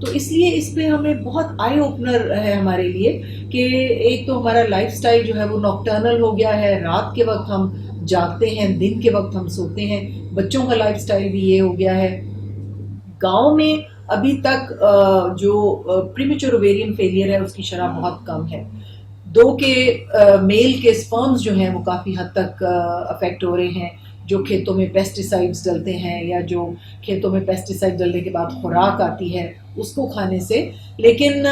تو اس لیے اس پہ ہمیں بہت آئی اوپنر ہے ہمارے لیے کہ ایک تو ہمارا لائف سٹائل جو ہے وہ ناکٹرنل ہو گیا ہے، رات کے وقت ہم جاگتے ہیں، دن کے وقت ہم سوتے ہیں، بچوں کا لائف سٹائل بھی یہ ہو گیا ہے. گاؤں میں ابھی تک جو پریمیچور اوویرین فیلئر ہے اس کی شرح بہت کم ہے. دو کے میل کے سپرمز جو ہیں وہ کافی حد تک افیکٹ ہو رہے ہیں، جو کھیتوں میں پیسٹیسائڈز ڈلتے ہیں یا جو کھیتوں میں پیسٹیسائڈ ڈلنے کے بعد خوراک آتی ہے اس کو کھانے سے. لیکن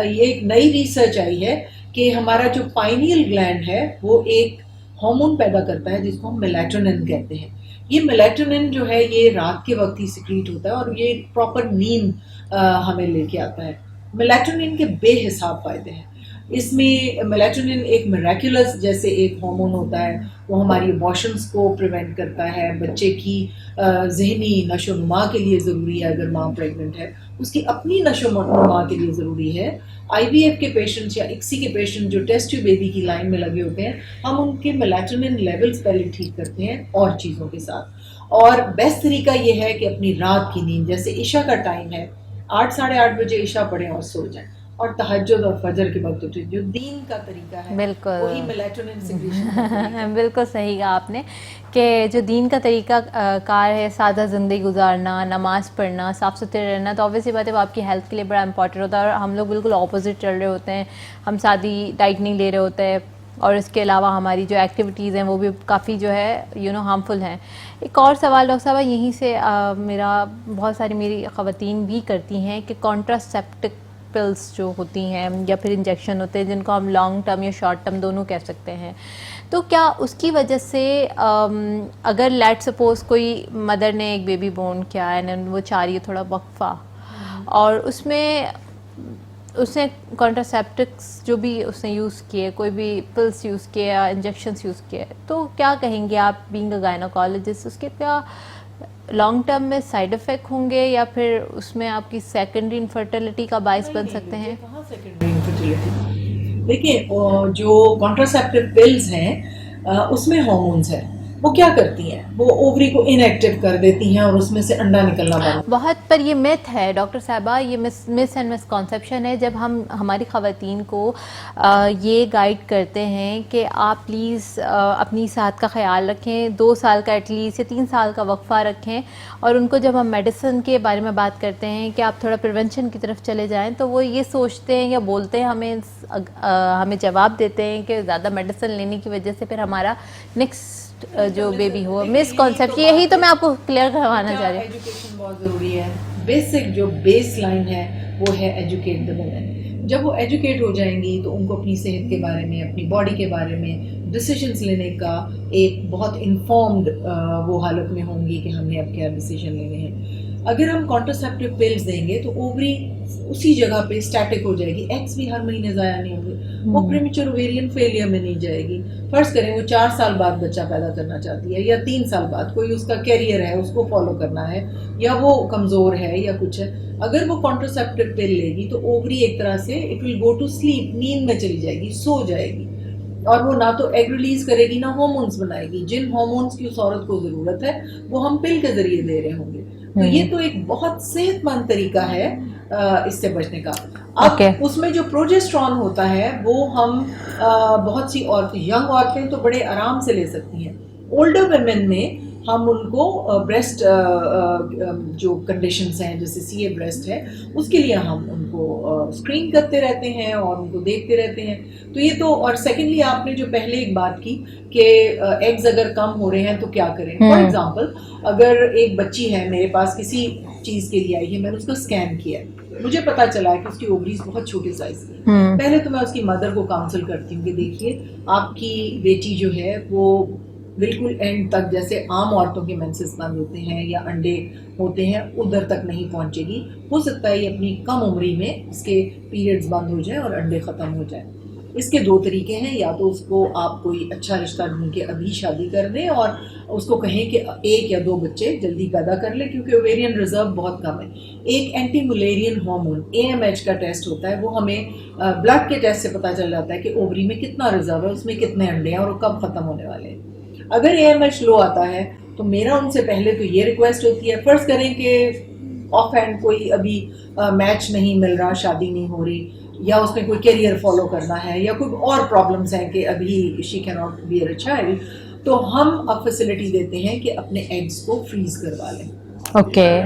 یہ ایک نئی ریسرچ آئی ہے کہ ہمارا جو پائنیل گلینڈ ہے وہ ایک ہارمون پیدا کرتا ہے جس کو ہم میلیٹونن کہتے ہیں. یہ میلیٹونن جو ہے یہ رات کے وقت ہی سیکریٹ ہوتا ہے اور یہ پراپر نیند ہمیں لے کے آتا ہے. میلیٹونن کے بے حساب فائدے ہیں. اس میں میلیٹونن ایک میریکولس جیسے ایک ہارمون ہوتا ہے، وہ ہماری ایموشنز کو پریونٹ کرتا ہے، بچے کی ذہنی نشو و نما کے لیے ضروری ہے. اگر ماں پریگننٹ ہے اس کی اپنی نشو و نما کے لیے ضروری ہے. آئی وی ایف کے پیشنٹس یا اکسی کے پیشنٹ جو ٹیسٹ ٹیوب بیبی کی لائن میں لگے ہوتے ہیں، ہم ان کے میلیٹونن لیولز پہلے ٹھیک کرتے ہیں اور چیزوں کے ساتھ. اور بیسٹ طریقہ یہ ہے کہ اپنی رات کی نیند، جیسے عشاء کا ٹائم ہے 8 ساڑھے 8 بجے عشاء پڑھیں اور سو جائیں، اور تہجد اور فجر کے وقت اٹھیں. جو دین کا طریقہ ہے بالکل وہی میلیٹونن سیکریشن. بالکل صحیح کہا آپ نے کہ جو دین کا طریقہ کار ہے، سادہ زندگی گزارنا، نماز پڑھنا، صاف ستھرے رہنا، تو آبویسلی بات ہے وہ آپ کی ہیلتھ کے لیے بڑا امپورٹنٹ ہوتا ہے. اور ہم لوگ بالکل اپوزٹ چل رہے ہوتے ہیں، ہم سادی ڈائٹ نہیں لے رہے ہوتے ہیں، اور اس کے علاوہ ہماری جو ایکٹیویٹیز ہیں وہ بھی کافی جو ہے ہارمفل ہیں. ایک اور سوال ڈاکٹر صاحبہ یہیں سے میرا بہت ساری میری خواتین بھی کرتی ہیں کہ کانٹراسیپٹک پلس جو ہوتی ہیں یا پھر انجیکشن ہوتے ہیں جن کو ہم لانگ ٹرم یا شارٹ ٹرم دونوں کہہ سکتے ہیں، تو کیا اس کی وجہ سے اگر لیٹ سپوز کوئی مدر نے ایک بیبی بورن کیا ہے، وہ چاہ رہی ہے تھوڑا وقفہ، اور اس نے کانٹراسیپٹکس جو بھی اس نے یوز کیے، کوئی بھی پلس یوز کیا، انجیکشنس یوز کیے، تو کیا کہیں گے آپ بینگ اے گائنوکالوجسٹ، اس کے کیا لانگ ٹرم میں سائیڈ افیکٹ ہوں گے یا پھر اس میں آپ کی سیکنڈری انفرٹیلٹی کا باعث بن سکتے ہیں؟ کہاں سیکنڈری انفرٹیلٹی؟ دیکھیں جو کانٹراسیپٹیو پلز ہیں اس میں ہارمونز ہیں، وہ کیا کرتی ہیں، وہ اووری کو ان ایکٹیو کر دیتی ہیں اور اس میں سے انڈا نکلنا بند. بہت پر یہ میتھ ہے ڈاکٹر صاحبہ، یہ مس اینڈ مسکانسیپشن ہے. جب ہم ہماری خواتین کو یہ گائیڈ کرتے ہیں کہ آپ پلیز اپنی صحت کا خیال رکھیں، 2 سال کا ایٹ لیسٹ یا 3 سال کا وقفہ رکھیں، اور ان کو جب ہم میڈیسن کے بارے میں بات کرتے ہیں کہ آپ تھوڑا پریونشن کی طرف چلے جائیں، تو وہ یہ سوچتے ہیں یا بولتے ہیں، ہمیں جواب دیتے ہیں کہ زیادہ میڈیسن لینے کی وجہ سے پھر ہمارا نیکسٹ جو بیبی ہو مس کانسیپٹ. یہی تو میں آپ کو کلیئر کروانا چاہ رہی ہوں. ایجوکیشن بہت ضروری ہے. بیسک جو بیس لائن ہے وہ ہے ایجوکیٹ دا ویمن. جب وہ ایجوکیٹ ہو جائیں گی تو ان کو اپنی صحت کے بارے میں، اپنی باڈی کے بارے میں ڈیسیجنس لینے کا ایک بہت انفارمڈ وہ حالت میں ہوں گی کہ ہم نے اب کیا ڈیسیجن لینے ہیں. اگر ہم کانٹراسیپٹیو پلز دیں گے تو اووری اسی جگہ پہ اسٹیٹک ہو جائے گی، ایگز بھی ہر مہینے ضائع نہیں ہوں گے، وہ پریمیچور اوویرین فیلئر میں نہیں جائے گی. فرض کریں وہ 4 سال بعد بچہ پیدا کرنا چاہتی ہے یا 3 سال بعد، کوئی اس کا کیریئر ہے اس کو فالو کرنا ہے یا وہ کمزور ہے یا کچھ ہے، اگر وہ کانٹراسیپٹیو پل لے گی تو اووری ایک طرح سے it will go to sleep, نیند میں چلی جائے گی، سو جائے گی، اور وہ نہ تو ایگ ریلیز کرے گی نہ ہارمونس بنائے گی. جن ہارمونس کی اس عورت کو ضرورت ہے وہ ہم پل کے ذریعے دے رہے ہوں گے. تو یہ تو ایک بہت صحت مند طریقہ ہے اس سے بچنے کا. اب اس میں جو پروجیسٹرون ہوتا ہے وہ ہم بہت سی عورتیں، ینگ عورتیں تو بڑے آرام سے لے سکتی ہیں. اولڈر ویمن میں ہم ان کو بریسٹ جو کنڈیشنز ہیں جیسے سی اے بریسٹ ہے اس کے لیے ہم ان کو اسکرین کرتے رہتے ہیں اور ان کو دیکھتے رہتے ہیں. تو یہ تو، اور سیکنڈلی آپ نے جو پہلے ایک بات کی کہ ایگز اگر کم ہو رہے ہیں تو کیا کریں. فار ایگزامپل اگر ایک بچی ہے میرے پاس کسی چیز کے لیے آئی ہے، میں نے اس کا اسکین کیا، مجھے پتا چلا کہ اس کی اووریز بہت چھوٹے سائز کی. پہلے تو میں اس کی مدر کو کاؤنسل کرتی ہوں کہ دیکھیے آپ کی بیٹی جو ہے وہ بالکل اینڈ تک، جیسے عام عورتوں کے مینسز بند ہوتے ہیں یا انڈے ہوتے ہیں ادھر تک نہیں پہنچے گی. ہو سکتا ہے یہ اپنی کم عمری میں اس کے پیریڈز بند ہو جائیں اور انڈے ختم ہو جائیں. اس کے 2 طریقے ہیں، یا تو اس کو آپ کوئی اچھا رشتہ ڈھونڈ کے ابھی شادی کر دیں اور اس کو کہیں کہ 1 یا 2 بچے جلدی پیدا کر لیں کیونکہ اوویرین ریزرو بہت کم ہے. ایک اینٹی ملیرین ہارمون AMH کا ٹیسٹ ہوتا ہے، وہ ہمیں بلڈ کے ٹیسٹ سے پتہ چل جاتا ہے کہ اووری میں کتنا ریزرو ہے، اس میں کتنے انڈے ہیں اور وہ کب ختم ہونے والے ہیں. اگر AMH لو آتا ہے تو میرا ان سے پہلے تو یہ ریکویسٹ ہوتی ہے، فرض کریں کہ آف ہینڈ کوئی ابھی میچ نہیں مل رہا, شادی نہیں ہو رہی, یا اس میں کوئی کیریئر فالو کرنا ہے, یا کوئی اور پرابلمس ہیں کہ ابھی شی کی ناٹ بیئر اے چائلڈ, تو ہم اب فیسلٹی دیتے ہیں کہ اپنے ایگز کو فریز کروا لیں. اوکے.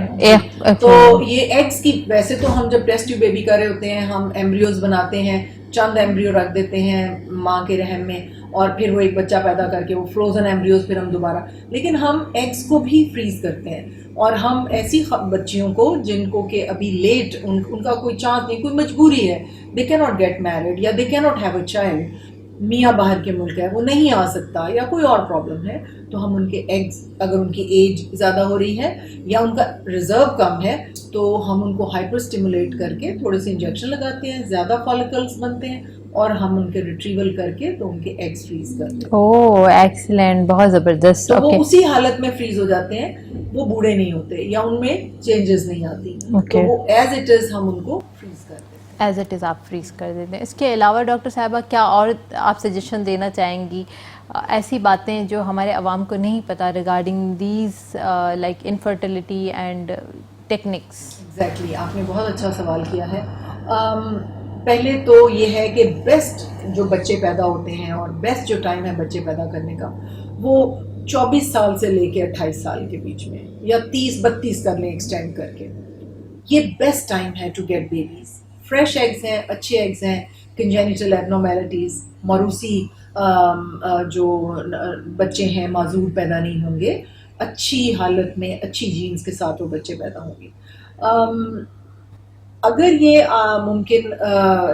تو یہ ایگز کی, ویسے تو ہم جب ٹیسٹ ٹیوب بیبی کر رہے ہوتے ہیں ہم ایمبریوز بناتے ہیں, چند ایمبریو رکھ دیتے ہیں ماں کے رحم میں, اور پھر وہ ایک بچہ پیدا کر کے وہ فروزن ایمبریوز پھر ہم دوبارہ, لیکن ہم ایگز کو بھی فریز کرتے ہیں. اور ہم ایسی بچیوں کو جن کو کہ ابھی لیٹ ان کا کوئی چانس نہیں, کوئی مجبوری ہے, دے کی ناٹ گیٹ میرڈ یا دے کی ناٹ ہیو اے چائلڈ, میاں باہر کے ملک ہے وہ نہیں آ سکتا یا کوئی اور پرابلم ہے, تو ہم ان کے ایگز, اگر ان کی ایج زیادہ ہو رہی ہے یا ان کا ریزرو کم ہے, تو ہم ان کو ہائپر اسٹیمولیٹ کر کے تھوڑے سے انجیکشن لگاتے ہیں, زیادہ فالکلس بنتے ہیں, اور ہم ان کے ریٹریول کر کے تو ان کے ایگز فریز کرتے ہیں. اوہ ایکسیلنٹ, بہت زبردست. تو وہ اسی حالت میں فریز ہو جاتے ہیں, وہ بوڑھے نہیں ہوتے یا ان میں چینجز نہیں آتی, تو وہ ایز اٹ از ہم ان کو فریز کرتے ہیں. ایز اٹ از آپ فریز کر دیتے ہیں. اس کے علاوہ ڈاکٹر صاحبہ کیا اور آپ سجیشن دینا چاہیں گی, ایسی باتیں جو ہمارے عوام کو نہیں پتہ regarding these like infertility and techniques? Exactly, آپ نے بہت اچھا سوال کیا ہے. پہلے تو یہ ہے کہ بیسٹ جو بچے پیدا ہوتے ہیں اور بیسٹ جو ٹائم ہے بچے پیدا کرنے کا, وہ 24 سال سے لے کے 28 سال کے بیچ میں, یا 30-32 کر لیں ایکسٹینڈ کر کے. یہ بیسٹ ٹائم ہے to get babies. Fresh eggs ہیں, اچھے ایگز ہیں, کنجینیٹل ایبنارمیلٹیز, موروثی جو بچے ہیں معذور پیدا نہیں ہوں گے, اچھی حالت میں اچھی جینز کے ساتھ وہ بچے پیدا ہوں گے. اگر یہ ممکن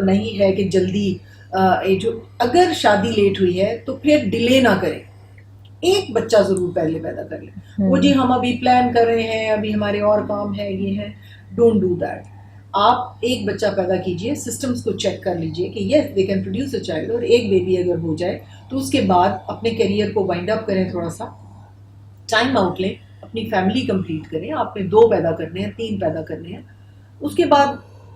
نہیں ہے کہ جلدی, اگر شادی لیٹ ہوئی ہے تو پھر ڈیلے نہ کریں, ایک بچہ ضرور پہلے پیدا کر لیں. وہ جی ہم ابھی پلان کر رہے ہیں, ابھی ہمارے اور کام ہے, یہ ہے, ڈونٹ ڈو دیٹ. آپ ایک بچہ پیدا کیجئے, سسٹمز کو چیک کر لیجئے کہ yes they can produce a child, اور ایک بیبی اگر ہو جائے تو اس کے بعد اپنے کیریئر کو وائنڈ اپ کریں, تھوڑا سا ٹائم آؤٹ لیں, اپنی فیملی کمپلیٹ کریں. آپ نے 2 پیدا کرنے ہیں, 3 پیدا کرنے ہیں, اس کے بعد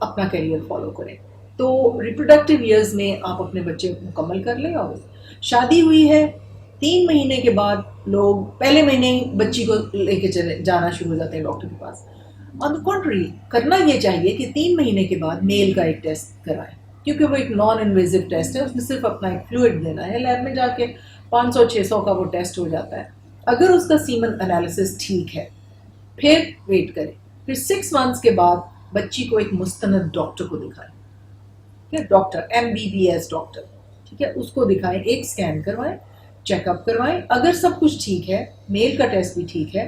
اپنا کیریئر فالو کریں. تو ریپروڈکٹیو ایئرز میں آپ اپنے بچے مکمل کر لیں. اور شادی ہوئی ہے 3 مہینے کے بعد لوگ پہلے مہینے ہی بچی کو لے کے چلے جانا شروع ہو جاتے ہیں ڈاکٹر کے پاس. آن دا کنٹری کرنا یہ چاہیے کہ 3 مہینے کے بعد میل کا ایک ٹیسٹ کرائیں, کیونکہ وہ ایک نان انویزو ٹیسٹ ہے, اس میں صرف اپنا ایک فلوئڈ دینا ہے, لیب میں جا کے 500-600 کا وہ ٹیسٹ ہو جاتا ہے. اگر اس کا سیمن انالیسس ٹھیک ہے پھر ویٹ کریں, پھر 6 months کے بعد بچی کو ایک مستند ڈاکٹر کو دکھائیں, ڈاکٹر MBBS ڈاکٹر, ٹھیک ہے, اس کو دکھائیں, ایک اسکین کروائیں, چیک اپ کروائیں. اگر سب کچھ ٹھیک ہے, میل کا ٹیسٹ بھی ٹھیک ہے,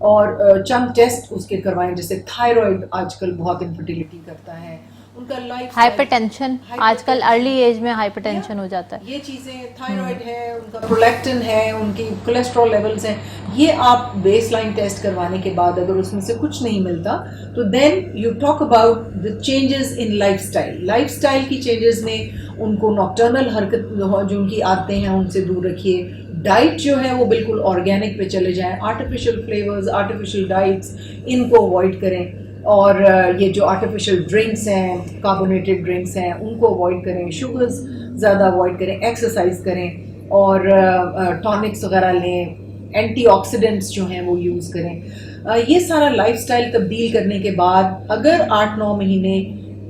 اور چند ٹیسٹ اس کے کروائیں, جیسے تھائرائڈ آج کل بہت انفرٹیلیٹی کرتا ہے, ان کا لائف ہائپر ٹینشن, آج کل ارلی ایج میں ہائپر ٹینشن ہو جاتا ہے. یہ چیزیں, تھائرائڈ ہے, ان کا پرولیکٹن ہے, ان کی کولیسٹرول لیولز ہیں, یہ آپ بیس لائن ٹیسٹ کروانے کے بعد اگر اس میں سے کچھ نہیں ملتا تو then you talk about the changes in lifestyle. Lifestyle کی چینجز میں ان کو ناکٹرنل حرکت جو ان کی عادتیں ہیں ان سے دور رکھیے. ڈائٹ جو ہے وہ بالکل آرگینک پہ چلے جائیں, آرٹیفیشیل فلیورز, آرٹیفیشیل ڈائٹس ان کو اوائڈ کریں, اور یہ جو آرٹیفیشیل ڈرنکس ہیں, کاربونیٹڈ ڈرنکس ہیں, ان کو اوائڈ کریں, شوگرز زیادہ اوائڈ کریں, ایکسرسائز کریں, اور ٹانکس وغیرہ لیں, اینٹی آکسیڈنٹس جو ہیں وہ یوز کریں. یہ سارا لائف اسٹائل تبدیل کرنے کے بعد اگر 8-9 مہینے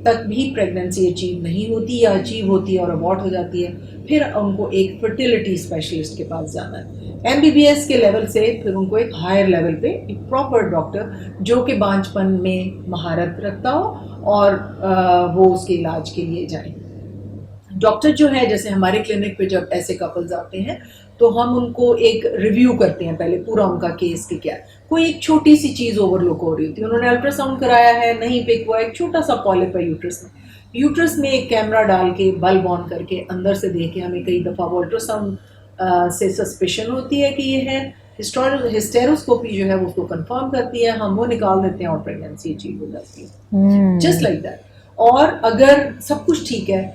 تک بھی پریگننسی اچیو نہیں ہوتی یا اچیو ہوتی ہے اور ابارٹ ہو جاتی ہے, پھر ان کو ایک فرٹیلیٹی اسپیشلسٹ کے پاس جانا ہے. MBBS کے لیول سے پھر ان کو ایک ہائر لیول پہ ایک پراپر ڈاکٹر جو کہ بانجھ پن میں مہارت رکھتا ہو, اور وہ اس کے علاج کے لیے جائیں. ڈاکٹر جو ہے, جیسے ہمارے کلینک پہ جب ایسے کپلز آتے ہیں تو ہم ان کو ایک ریویو کرتے ہیں پہلے پورا ان کا کیس کہ کیا, کوئی ایک چھوٹی سی چیز اوور لک ہو رہی ہوتی ہے, انہوں نے الٹرا ساؤنڈ کرایا ہے, نہیں پک ہوا, ایک چھوٹا سا پالپ ہے یوٹرس میں ایک کیمرہ ڈال کے بلب آن کر کے اندر سے دیکھ کے, ہمیں کئی دفعہ وہ الٹرا ساؤنڈ سے سسپیشن ہوتی ہے کہ یہ ہے, ہسٹیروسکوپی جو ہے وہ اس کو کنفرم کرتی ہے, ہم وہ نکال دیتے ہیں اور پریگننسی اچیو ہو جاتی ہے, جسٹ لائک دیٹ. اور اگر سب کچھ ٹھیک ہے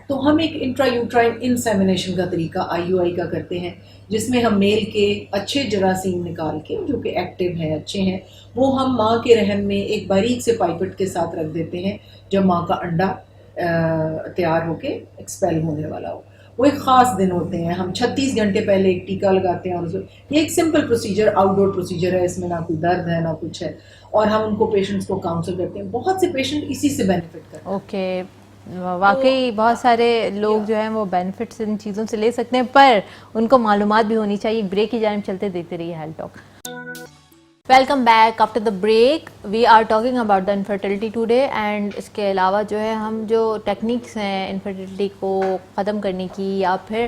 تو ہم ایک انٹرا یوٹرائن انسیمینیشن کا طریقہ IUI کا کرتے ہیں, جس میں ہم میل کے اچھے جراثیم نکال کے جو کہ ایکٹیو ہیں, اچھے ہیں, وہ ہم ماں کے رحم میں ایک باریک سے پائپٹ کے ساتھ رکھ دیتے ہیں جب ماں کا انڈا تیار ہو کے ایکسپیل ہونے والا ہو. وہ ایک خاص دن ہوتے ہیں, ہم 36 گھنٹے پہلے ایک ٹیکہ لگاتے ہیں, اور یہ ایک سمپل پروسیجر, آؤٹ ڈور پروسیجر ہے, اس میں نہ کوئی درد ہے نہ کچھ ہے. اور ہم ان کو پیشنٹس کو کاؤنسل کرتے ہیں. بہت سے پیشنٹ اسی سے بینیفٹ کرتے ہیں. اوکے واقعی بہت سارے لوگ جو ہیں وہ بینیفٹس ان چیزوں سے لے سکتے ہیں, پر ان کو معلومات بھی ہونی چاہیے. بریک کی جانب چلتے دیتے رہیے health talk. Welcome back after the break. We are talking about the infertility today, and اس کے علاوہ جو ہے ہم جو ٹیکنیکس ہیں انفرٹیلٹی کو ختم کرنے کی یا پھر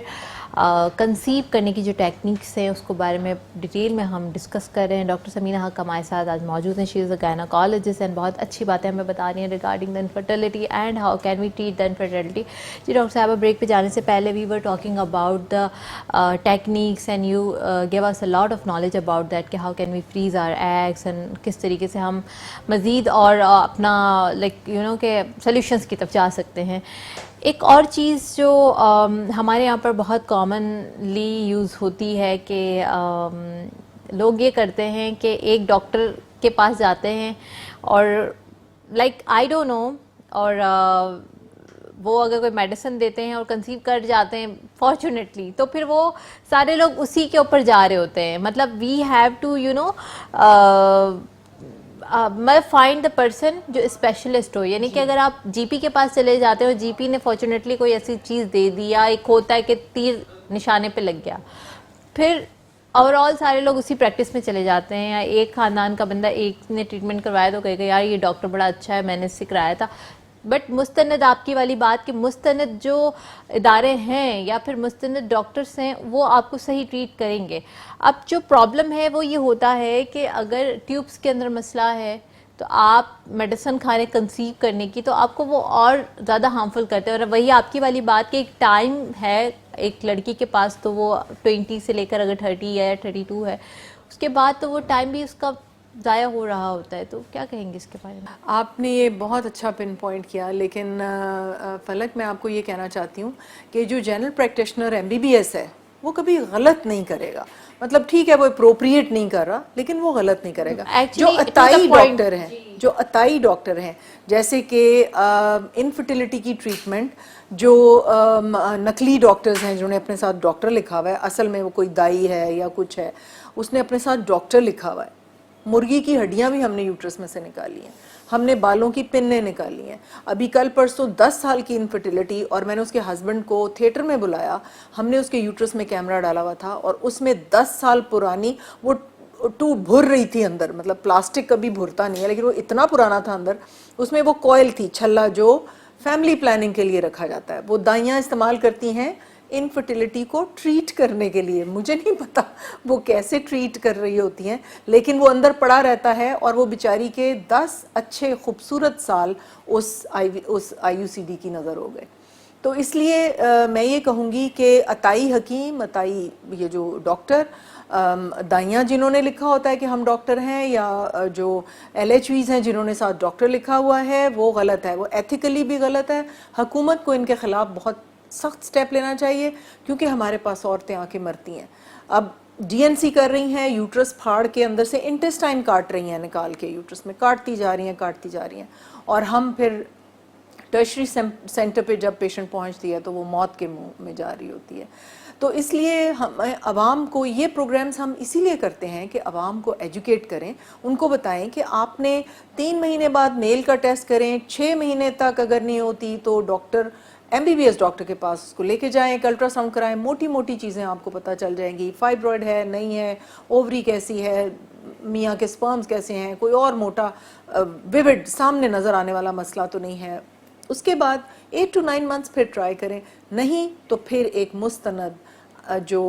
کنسیو کرنے کی جو ٹیکنیکس ہیں اس کو بارے میں ڈیٹیل میں ہم ڈسکس کر رہے ہیں. ڈاکٹر سمینہ حق ہمارے ساتھ آج موجود ہیں. شی از اے گائناکالوجسٹ اینڈ بہت اچھی باتیں ہمیں بتا رہی ہیں regarding the infertility and how can we treat the infertility. جی ڈاکٹر صاحبہ, بریک پہ جانے سے پہلے we were talking about the techniques and you give us a lot of knowledge about that کہ how can we freeze our eggs and کس طریقے سے ہم مزید اور اپنا لائک یو نو کہ سلیوشنس کی طرف جا سکتے ہیں. ایک اور چیز جو ہمارے یہاں پر بہت کامنلی یوز ہوتی ہے کہ لوگ یہ کرتے ہیں کہ ایک ڈاکٹر کے پاس جاتے ہیں اور لائک آئی ڈونٹ نو, اور وہ اگر کوئی میڈیسن دیتے ہیں اور کنسیو کر جاتے ہیں فارچونیٹلی, تو پھر وہ سارے لوگ اسی کے اوپر جا رہے ہوتے ہیں. مطلب we have to you know میں فائنڈ دا پرسن جو اسپیشلسٹ ہو. یعنی کہ اگر آپ جی پی کے پاس چلے جاتے ہو, جی پی نے فارچونیٹلی کوئی ایسی چیز دے دی, یا ایک ہوتا ہے کہ تیر نشانے پہ لگ گیا, پھر اوور آل سارے لوگ اسی پریکٹس میں چلے جاتے ہیں. یا ایک خاندان کا بندہ ایک نے ٹریٹمنٹ کروایا تو کہے گا یار یہ ڈاکٹر بڑا اچھا ہے, میں نے اس سے کرایا تھا. بٹ مستند آپ کی والی بات کہ مستند جو ادارے ہیں یا پھر مستند ڈاکٹرس ہیں وہ آپ کو صحیح ٹریٹ کریں گے. اب جو پرابلم ہے وہ یہ ہوتا ہے کہ اگر ٹیوبس کے اندر مسئلہ ہے تو آپ میڈیسن کھانے کنسیو کرنے کی, تو آپ کو وہ اور زیادہ ہارمفل کرتے ہیں. اور وہی آپ کی والی بات کہ ایک ٹائم ہے ایک لڑکی کے پاس, تو وہ 20 سے لے کر اگر 30 ہے یا 32 ہے, اس کے بعد تو وہ ٹائم بھی اس کا ضائع ہو رہا ہوتا ہے. تو کیا کہیں گے اس کے بارے میں؟ آپ نے یہ بہت اچھا پن پوائنٹ کیا, لیکن فلک میں آپ کو یہ کہنا چاہتی ہوں کہ جو general practitioner M B B S ہے وہ کبھی غلط نہیں کرے گا. مطلب ٹھیک ہے وہ اپروپریٹ نہیں کر رہا, لیکن وہ غلط نہیں کرے گا. جو عطائی ڈاکٹر ہیں, جو عطائی ڈاکٹر ہیں, جیسے کہ انفرٹیلٹی کی ٹریٹمنٹ جو نقلی ڈاکٹرز ہیں جنہوں نے اپنے ساتھ ڈاکٹر لکھا ہوا ہے, اصل میں وہ کوئی دائی ہے یا کچھ ہے, اس نے اپنے ساتھ ڈاکٹر لکھا ہوا ہے. مرغی کی ہڈیاں بھی ہم نے یوٹرس میں سے نکالی ہیں, ہم نے بالوں کی پنیں نکالی ہیں. ابھی کل پرسوں 10 سال کی انفرٹیلٹی, اور میں نے اس کے ہسبینڈ کو تھیٹر میں بلایا, ہم نے اس کے یوٹرس میں کیمرہ ڈالا ہوا تھا اور اس میں 10 سال پرانی وہ ٹو بھر رہی تھی اندر. مطلب پلاسٹک کبھی بھرتا نہیں ہے, لیکن وہ اتنا پرانا تھا اندر, اس میں وہ کوئل تھی, چھلا جو فیملی پلاننگ کے لیے رکھا جاتا ہے. وہ دائیاں استعمال کرتی ہیں انفرٹیلٹی کو ٹریٹ کرنے کے لیے. مجھے نہیں پتا وہ کیسے ٹریٹ کر رہی ہوتی ہیں, لیکن وہ اندر پڑا رہتا ہے, اور وہ بیچاری کے 10 اچھے خوبصورت سال اس آئی یو سی ڈی کی نظر ہو گئے. تو اس لیے میں یہ کہوں گی کہ عطائی حکیم, عطائی یہ جو ڈاکٹر, دائیاں جنہوں نے لکھا ہوتا ہے کہ ہم ڈاکٹر ہیں, یا جو ایل ایچ ویز ہیں جنہوں نے ساتھ ڈاکٹر لکھا ہوا ہے, وہ غلط ہے. وہ ایتھیکلی بھی غلط ہے. حکومت کو ان کے خلاف بہت سخت سٹیپ لینا چاہیے, کیونکہ ہمارے پاس عورتیں آ کے مرتی ہیں. اب ڈی این سی کر رہی ہیں, یوٹرس پھاڑ کے اندر سے انٹسٹائن کاٹ رہی ہیں, نکال کے یوٹرس میں کاٹتی جا رہی ہیں, اور ہم پھر ٹرشری سینٹر پہ جب پیشنٹ پہنچتی ہے تو وہ موت کے منہ میں جا رہی ہوتی ہے. تو اس لیے ہم عوام کو یہ پروگرامز ہم اسی لیے کرتے ہیں کہ عوام کو ایجوکیٹ کریں, ان کو بتائیں کہ آپ نے 3 مہینے بعد میل کا ٹیسٹ کریں, 6 مہینے تک اگر نہیں ہوتی تو doctor M B B S doctor کے پاس اس کو لے کے جائیں, ایک الٹرا ساؤنڈ کرائیں, موٹی موٹی چیزیں آپ کو پتہ چل جائیں گی, فائبرائڈ ہے نہیں ہے, اووری کیسی ہے, میاں کے سپرمز کیسے ہیں, کوئی اور موٹا ویوڈ سامنے نظر آنے والا مسئلہ تو نہیں ہے. اس کے بعد 8 to 9 months پھر ٹرائی کریں, نہیں تو پھر ایک مستند جو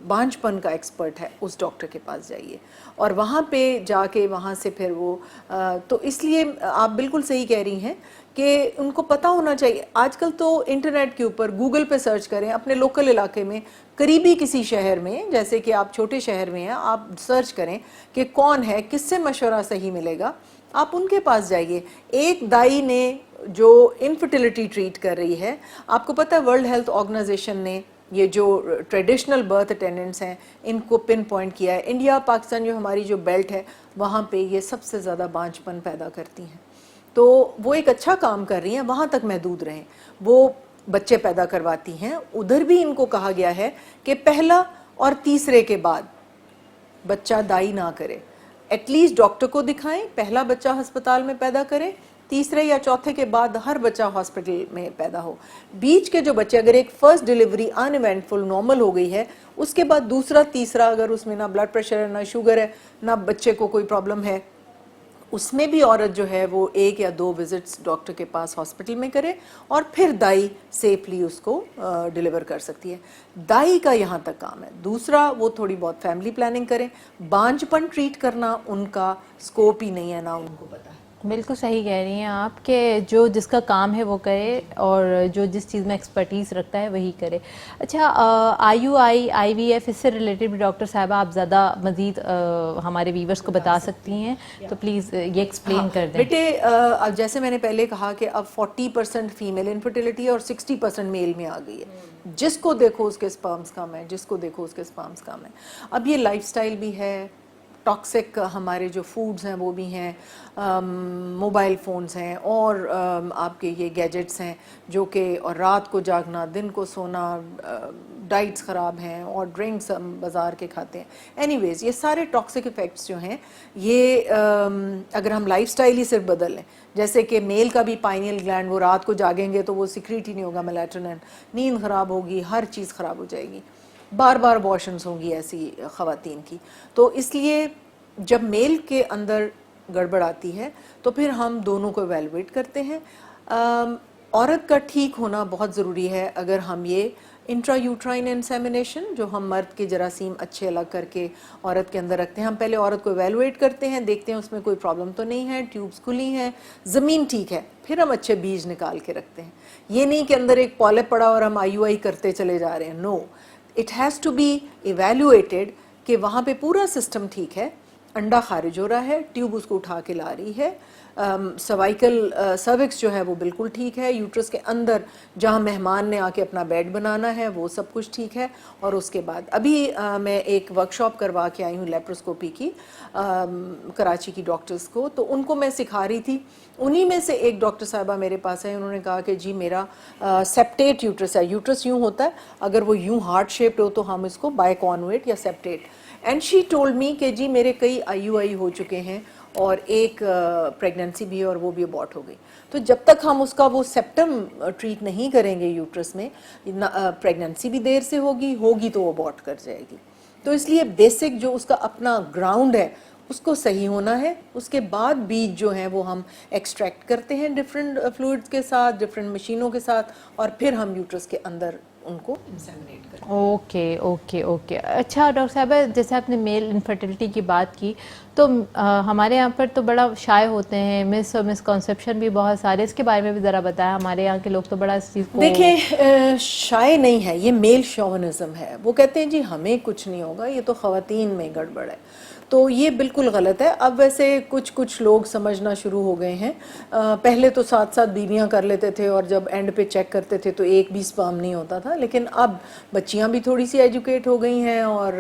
بانجھ پن کا ایکسپرٹ ہے اس ڈاکٹر کے پاس جائیے, اور وہاں پہ جا کے وہاں سے پھر وہ تو اس لیے آپ بالکل صحیح کہہ رہی ہیں کہ ان کو پتہ ہونا چاہیے. آج کل تو انٹرنیٹ کے اوپر گوگل پہ سرچ کریں, اپنے لوکل علاقے میں قریبی کسی شہر میں, جیسے کہ آپ چھوٹے شہر میں ہیں, آپ سرچ کریں کہ کون ہے, کس سے مشورہ صحیح ملے گا, آپ ان کے پاس جائیے. ایک دائی نے جو انفرٹیلٹی ٹریٹ کر رہی ہے, آپ کو پتہ ہے ورلڈ ہیلتھ آرگنائزیشن نے یہ جو ٹریڈیشنل برتھ اٹینڈنٹس ہیں ان کو پن پوائنٹ کیا ہے. انڈیا پاکستان جو ہماری جو بیلٹ ہے وہاں پہ یہ سب سے زیادہ بانجھ پن پیدا کرتی ہیں, تو وہ ایک اچھا کام کر رہی ہیں, وہاں تک محدود رہیں. وہ بچے پیدا کرواتی ہیں, ادھر بھی ان کو کہا گیا ہے کہ پہلا اور تیسرے کے بعد بچہ دائی نہ کرے. ایٹ لیسٹ ڈاکٹر کو دکھائیں, پہلا بچہ ہسپتال میں پیدا کریں, تیسرے یا چوتھے کے بعد ہر بچہ ہاسپٹل میں پیدا ہو. بیچ کے جو بچے, اگر ایک فرسٹ ڈیلیوری ان ایونٹفل نارمل ہو گئی ہے, اس کے بعد دوسرا تیسرا اگر اس میں نہ بلڈ پریشر ہے, نہ شوگر ہے, نہ بچے کو کوئی پرابلم ہے, اس میں بھی عورت جو ہے وہ 1 یا 2 وزٹس ڈاکٹر کے پاس ہاسپٹل میں کرے, اور پھر دائی سیفلی اس کو ڈیلیور کر سکتی ہے. دائی کا یہاں تک کام ہے. دوسرا وہ تھوڑی بہت فیملی پلاننگ کریں. بانجھ پن ٹریٹ کرنا ان کا اسکوپ ہی نہیں ہے, نہ ان کو پتہ ہے. بالکل صحیح کہہ رہی ہیں آپ کہ جو جس کا کام ہے وہ کرے, اور جو جس چیز میں ایکسپرٹیز رکھتا ہے وہی کرے. اچھا, IUI, IVF, اس سے ریلیٹڈ بھی ڈاکٹر صاحبہ آپ زیادہ مزید ہمارے ویورز کو بتا سکتی ہیں, تو پلیز یہ ایکسپلین کر دیں. بیٹے, جیسے میں نے پہلے کہا کہ اب 40% فیمیل انفرٹیلٹی اور 60% میل میں آ گئی ہے. جس کو دیکھو اس کے اسپرمز کم ہیں, جس کو دیکھو اس کے اسپرمز کم ہیں. اب یہ لائف سٹائل بھی ہے, ٹاکسک ہمارے جو فوڈز ہیں وہ بھی ہیں, موبائل فونز ہیں, اور آپ کے یہ گیجٹس ہیں جو کہ, اور رات کو جاگنا, دن کو سونا, ڈائٹس خراب ہیں, اور ڈرنکس ہم بازار کے کھاتے ہیں. اینی ویز یہ سارے ٹاکسک افیکٹس جو ہیں, یہ اگر ہم لائف سٹائل ہی صرف بدل لیں, جیسے کہ میل کا بھی پائنیل گلینڈ, وہ رات کو جاگیں گے تو وہ سیکریٹ ہی نہیں ہوگا میلاٹونن, نیند خراب ہوگی, ہر چیز خراب ہو جائے گی, بار بار ابارشنز ہوں گی ایسی خواتین کی. تو اس لیے جب میل کے اندر گڑبڑ آتی ہے تو پھر ہم دونوں کو ایویلویٹ کرتے ہیں. عورت کا ٹھیک ہونا بہت ضروری ہے. اگر ہم یہ انٹرا یوٹرائن انسیمینیشن, جو ہم مرد کے جراثیم اچھے الگ کر کے عورت کے اندر رکھتے ہیں, ہم پہلے عورت کو ایویلویٹ کرتے ہیں, دیکھتے ہیں اس میں کوئی پرابلم تو نہیں ہے, ٹیوبس کھلی ہیں, زمین ٹھیک ہے, پھر ہم اچھے بیج نکال کے رکھتے ہیں. یہ نہیں کہ اندر ایک پالپ پڑا اور ہم IUI کرتے چلے جا رہے ہیں. No, it has to be evaluated کہ وہاں پہ پورا سسٹم ٹھیک ہے, انڈا خارج ہو رہا ہے, ٹیوب اس کو اٹھا کے لا رہی ہے, سروائکل سروکس جو ہے وہ بالکل ٹھیک ہے, یوٹرس کے اندر جہاں مہمان نے آ کے اپنا بیڈ بنانا ہے وہ سب کچھ ٹھیک ہے. اور اس کے بعد ابھی میں ایک ورکشاپ کروا کے آئی ہوں لیپروسکوپی کی کراچی کی ڈاکٹرز کو, تو ان کو میں سکھا رہی تھی. انہی میں سے ایک ڈاکٹر صاحبہ میرے پاس ہے, انہوں نے کہا کہ جی میرا سیپٹیٹ یوٹرس ہے. یوٹرس یوں ہوتا ہے, اگر وہ یوں ہارٹ شیپڈ ہو تو ہم اس کو بائی کانویٹ یا سیپٹیٹ. اینڈ شی ٹولڈ می کہ جی میرے کئی IUI ہو چکے ہیں, اور ایک پریگننسی بھی, اور وہ بھی ابارٹ ہو گئی. تو جب تک ہم اس کا وہ سیپٹم ٹریٹ نہیں کریں گے یوٹرس میں, پریگننسی بھی دیر سے ہوگی تو وہ ابارٹ کر جائے گی. تو اس لیے بیسک جو اس کا اپنا گراؤنڈ ہے اس کو صحیح ہونا ہے. اس کے بعد بیج جو ہیں وہ ہم ایکسٹریکٹ کرتے ہیں ڈفرینٹ فلوئڈز کے ساتھ, ڈفرینٹ مشینوں کے ساتھ, اور پھر ہم یوٹرس کے اندر ان کو انسیمینیٹ کرتے ہیں. اوکے. اچھا ڈاکٹر صاحبہ, جیسے آپ نے میل انفرٹیلٹی کی بات کی, تو ہمارے یہاں پر تو بڑا شائع ہوتے ہیں, مسکنسیپشن بھی بہت سارے, اس کے بارے میں بھی ذرا بتایا. ہمارے یہاں کے لوگ تو بڑا اس چیز کو, دیکھیں شائع نہیں ہے, یہ میل شوونزم ہے. وہ کہتے ہیں جی ہمیں کچھ نہیں ہوگا, یہ تو خواتین میں گڑبڑ ہے. تو یہ بالکل غلط ہے. اب ویسے کچھ لوگ سمجھنا شروع ہو گئے ہیں. پہلے تو 7 بیویاں کر لیتے تھے, اور جب اینڈ پہ چیک کرتے تھے تو ایک بھی سپرم نہیں ہوتا تھا. لیکن اب بچیاں بھی تھوڑی سی ایجوکیٹ ہو گئی ہیں, اور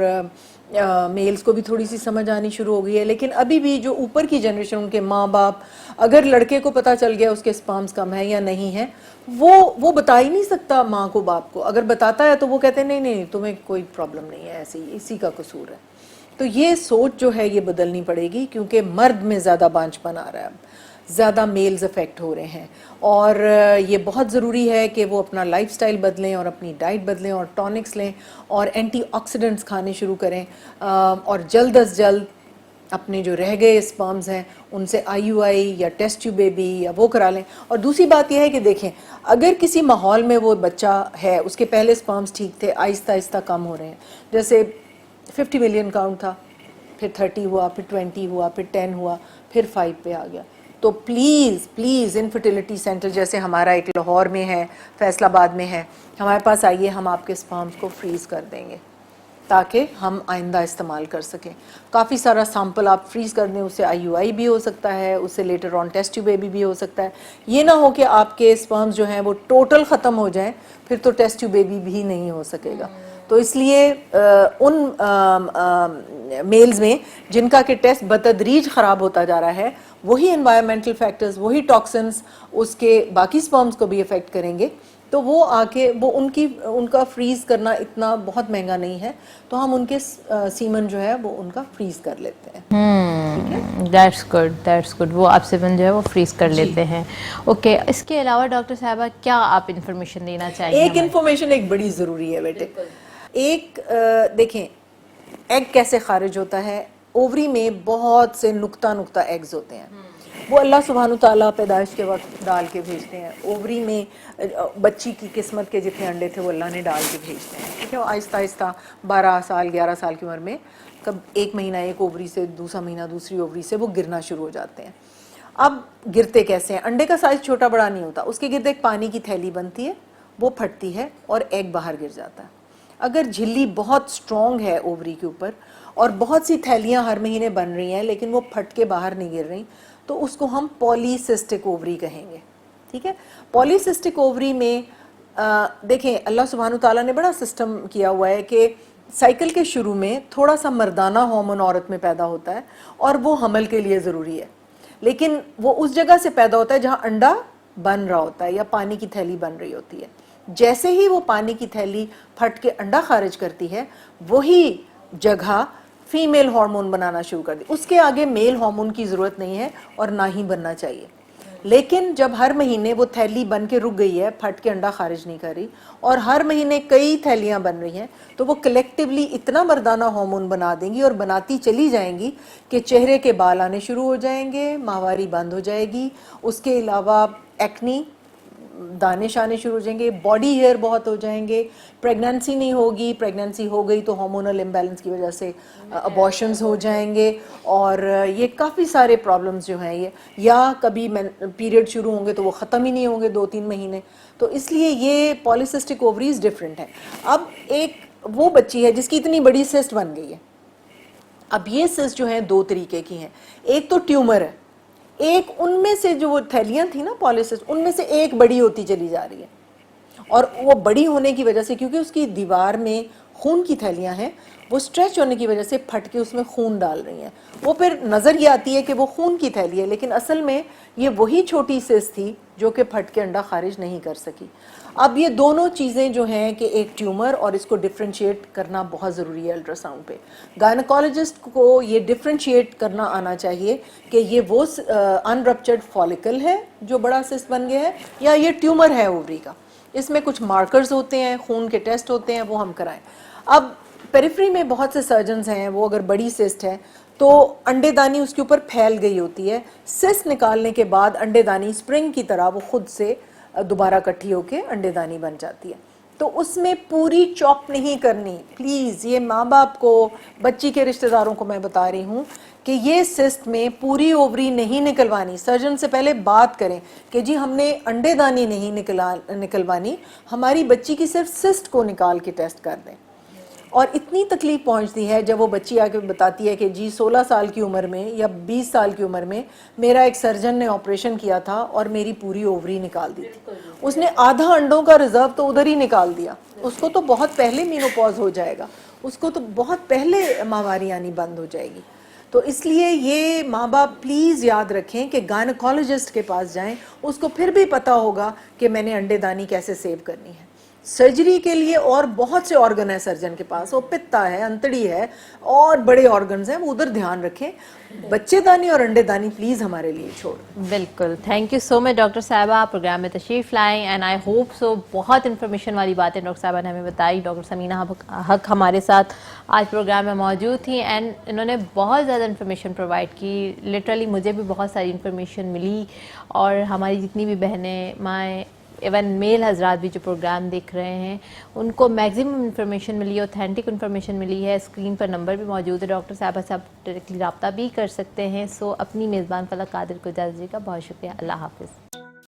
میلز کو بھی تھوڑی سی سمجھ آنی شروع ہو گئی ہے. لیکن ابھی بھی جو اوپر کی جنریشن, ان کے ماں باپ, اگر لڑکے کو پتہ چل گیا اس کے سپرمز کم ہے یا نہیں ہے, وہ بتا ہی نہیں سکتا ماں کو باپ کو. اگر بتاتا ہے تو وہ کہتے ہیں نہیں تمہیں کوئی پرابلم نہیں ہے, ایسے ہی اسی کا قصور ہے. تو یہ سوچ جو ہے یہ بدلنی پڑے گی, کیونکہ مرد میں زیادہ بانجھ پن آ رہا ہے, زیادہ میلز افیکٹ ہو رہے ہیں. اور یہ بہت ضروری ہے کہ وہ اپنا لائف سٹائل بدلیں, اور اپنی ڈائٹ بدلیں, اور ٹونکس لیں, اور اینٹی آکسیڈنٹس کھانے شروع کریں, اور جلد از جلد اپنے جو رہ گئے اسپرمز ہیں ان سے IUI یا ٹیسٹ ٹیوب بیبی یا وہ کرا لیں. اور دوسری بات یہ ہے کہ دیکھیں, اگر کسی ماحول میں وہ بچہ ہے, اس کے پہلے اسپرمز ٹھیک تھے, آہستہ آہستہ کم ہو رہے ہیں, جیسے 50 ملین کاؤنٹ تھا, پھر 30 ہوا, پھر 20 ہوا, پھر 10 ہوا, پھر 5 پہ آ گیا. تو پلیز انفرٹیلٹی سینٹر جیسے ہمارا ایک لاہور میں ہے, فیصل آباد میں ہے, ہمارے پاس آئیے, ہم آپ کے اسپرمز کو فریز کر دیں گے تاکہ ہم آئندہ استعمال کر سکیں. کافی سارا سیمپل آپ فریز کر دیں, اس سے IUI بھی ہو سکتا ہے, اس سے later on test tube baby بھی ہو سکتا ہے. یہ نہ ہو کہ آپ کے اسپرمز جو ہیں وہ ٹوٹل ختم ہو جائیں, پھر تو ٹیسٹ ٹیوب بیبی بھی نہیں ہو سکے گا. تو اس لیے ان میلز میں جن کا کہ ٹیسٹ بتدریج خراب ہوتا جا رہا ہے, وہی انوائرمنٹل فیکٹرز, وہی ٹاکسنز اس کے باقی سپرمز کو بھی افیکٹ کریں گے. تو وہ آ کے وہ ان کا فریز کرنا اتنا بہت مہنگا نہیں ہے, تو ہم ان کے سیمن جو ہے وہ ان کا فریز کر لیتے ہیں. That's good. وہ آپ سے جو ہے وہ فریز کر لیتے ہیں. اوکے, اس کے علاوہ ڈاکٹر صاحبہ کیا آپ انفارمیشن دینا چاہیے؟ ایک انفارمیشن ایک بڑی ضروری ہے بیٹے. ایک دیکھیں ایگ کیسے خارج ہوتا ہے. اووری میں بہت سے نقطہ ایگز ہوتے ہیں, وہ اللہ سبحانہ تعالیٰ پیدائش کے وقت ڈال کے بھیجتے ہیں. اووری میں بچی کی قسمت کے جتنے انڈے تھے وہ اللہ نے ڈال کے بھیجتے ہیں, ٹھیک ہے. آہستہ آہستہ 12 سال 11 سال کی عمر میں کب ایک مہینہ ایک اووری سے, دوسرا مہینہ دوسری اووری سے وہ گرنا شروع ہو جاتے ہیں. اب گرتے کیسے ہیں؟ انڈے کا سائز چھوٹا بڑا نہیں ہوتا, اس کے گرد ایک پانی کی تھیلی بنتی ہے, وہ پھٹتی ہے اور ایگ باہر گر جاتا ہے. اگر جھلی بہت سٹرونگ ہے اووری کے اوپر اور بہت سی تھیلیاں ہر مہینے بن رہی ہیں لیکن وہ پھٹ کے باہر نہیں گر رہی, تو اس کو ہم پولی سسٹک اووری کہیں گے, ٹھیک ہے. پولی سسٹک اووری میں دیکھیں اللہ سبحانہ تعالیٰ نے بڑا سسٹم کیا ہوا ہے کہ سائیکل کے شروع میں تھوڑا سا مردانہ ہارمون عورت میں پیدا ہوتا ہے اور وہ حمل کے لیے ضروری ہے, لیکن وہ اس جگہ سے پیدا ہوتا ہے جہاں انڈا بن رہا ہوتا ہے یا پانی کی تھیلی بن رہی ہوتی ہے. جیسے ہی وہ پانی کی تھیلی پھٹ کے انڈا خارج کرتی ہے, وہی جگہ فیمیل ہارمون بنانا شروع کر دی. اس کے آگے میل ہارمون کی ضرورت نہیں ہے اور نہ ہی بننا چاہیے. لیکن جب ہر مہینے وہ تھیلی بن کے رک گئی ہے, پھٹ کے انڈا خارج نہیں کر رہی, اور ہر مہینے کئی تھیلیاں بن رہی ہیں, تو وہ کلیکٹیولی اتنا مردانہ ہارمون بنا دیں گی اور بناتی چلی جائیں گی کہ چہرے کے بال آنے شروع ہو جائیں گے, ماہواری بند ہو جائے گی. اس کے علاوہ ایکنی, دانش آنے شروع ہو جائیں گے, باڈی ہیئر بہت ہو جائیں گے. پریگننسی نہیں ہوگی, پریگننسی ہو گئی تو ہارمونل امبیلنس کی وجہ سے ابارشنز ہو جائیں گے, اور یہ کافی سارے پرابلمز جو ہیں یہ, یا کبھی پیریڈ شروع ہوں گے تو وہ ختم ہی نہیں ہوں گے 2-3 مہینے. تو اس لیے یہ پالیسسٹک اووریز ڈفرینٹ ہیں. اب ایک وہ بچی ہے جس کی اتنی بڑی سسٹ بن گئی ہے. اب یہ سسٹ جو ہیں 2 طریقے کی ہیں. ایک تو ٹیومر ہے, ایک ان میں سے جو وہ تھیلیاں تھیں نا پالیسسٹ, ان میں سے ایک بڑی ہوتی چلی جا رہی ہے, اور وہ بڑی ہونے کی وجہ سے کیونکہ اس کی دیوار میں خون کی تھیلیاں ہیں, وہ اسٹریچ ہونے کی وجہ سے پھٹ کے اس میں خون ڈال رہی ہیں. وہ پھر نظر یہ آتی ہے کہ وہ خون کی تھیلی ہے, لیکن اصل میں یہ وہی چھوٹی سسٹ تھی جو کہ پھٹ کے انڈا خارج نہیں کر سکی. اب یہ دونوں چیزیں جو ہیں کہ ایک ٹیومر, اور اس کو ڈفرینشیٹ کرنا بہت ضروری ہے الٹرا ساؤنڈ پہ. گائنیکالوجسٹ کو یہ ڈفرینشیٹ کرنا آنا چاہیے کہ یہ وہ ان رپچرڈ فالکل ہے جو بڑا سسٹ بن گیا ہے, یا یہ ٹیومر ہے اووری کا. اس میں کچھ مارکرز ہوتے ہیں, خون کے ٹیسٹ ہوتے ہیں, وہ ہم کرائیں. اب پیریفری میں بہت سے سرجنز ہیں, وہ اگر بڑی سسٹ ہے تو انڈے دانی اس کے اوپر پھیل گئی ہوتی ہے. سسٹ نکالنے کے بعد انڈے دانی اسپرنگ کی طرح وہ خود سے دوبارہ اکٹھی ہو کے انڈے دانی بن جاتی ہے. تو اس میں پوری چاپ نہیں کرنی پلیز. یہ ماں باپ کو, بچی کے رشتہ داروں کو میں بتا رہی ہوں کہ یہ سسٹ میں پوری اووری نہیں نکلوانی. سرجن سے پہلے بات کریں کہ جی ہم نے انڈے دانی نہیں نکلوانی, ہماری بچی کی صرف سسٹ کو نکال کے ٹیسٹ کر دیں. اور اتنی تکلیف پہنچتی ہے جب وہ بچی آ کے بتاتی ہے کہ جی 16 سال کی عمر میں یا 20 سال کی عمر میں میرا ایک سرجن نے آپریشن کیا تھا اور میری پوری اووری نکال دی تھی. اس نے آدھا انڈوں کا ریزرو تو ادھر ہی نکال دیا. اس کو تو بہت پہلے مینوپاز ہو جائے گا, اس کو تو بہت پہلے ماہواری آنی بند ہو جائے گی. تو اس لیے یہ ماں باپ پلیز یاد رکھیں کہ گائنیکالوجسٹ کے پاس جائیں, اس کو پھر بھی پتہ ہوگا کہ میں نے انڈے دانی کیسے سیو کرنی ہے. سرجری کے لیے اور بہت سے آرگن ہیں سرجن کے پاس, وہ پتا ہے, انتڑی ہے, اور بڑے آرگنز ہیں, وہ ادھر دھیان رکھیں. بچے دانی اور انڈے دانی پلیز ہمارے لیے چھوڑ. بالکل, thank you so much doctor صاحبہ, پروگرام میں تشریف لائیں, اینڈ آئی ہوپ سو بہت انفارمیشن والی باتیں ڈاکٹر صاحبہ نے ہمیں بتائی. ڈاکٹر سمینہ حق ہمارے ساتھ آج پروگرام میں موجود تھیں, اینڈ انہوں نے بہت زیادہ انفارمیشن پرووائڈ کی. لٹرلی مجھے بھی بہت ساری انفارمیشن ملی, اور ہماری جتنی بھی بہنیں, مائیں, ایون میل حضرات بھی جو پروگرام دیکھ رہے ہیں, ان کو میگزیمم انفارمیشن ملی, اوتھینٹک انفارمیشن ملی ہے. اسکرین پر نمبر بھی موجود ہے, ڈاکٹر صاحبہ سے آپ ڈائریکٹلی رابطہ بھی کر سکتے ہیں. سو اپنی میزبان فلق قادر کو اجازت دیجیے گا. بہت شکریہ, اللہ حافظ.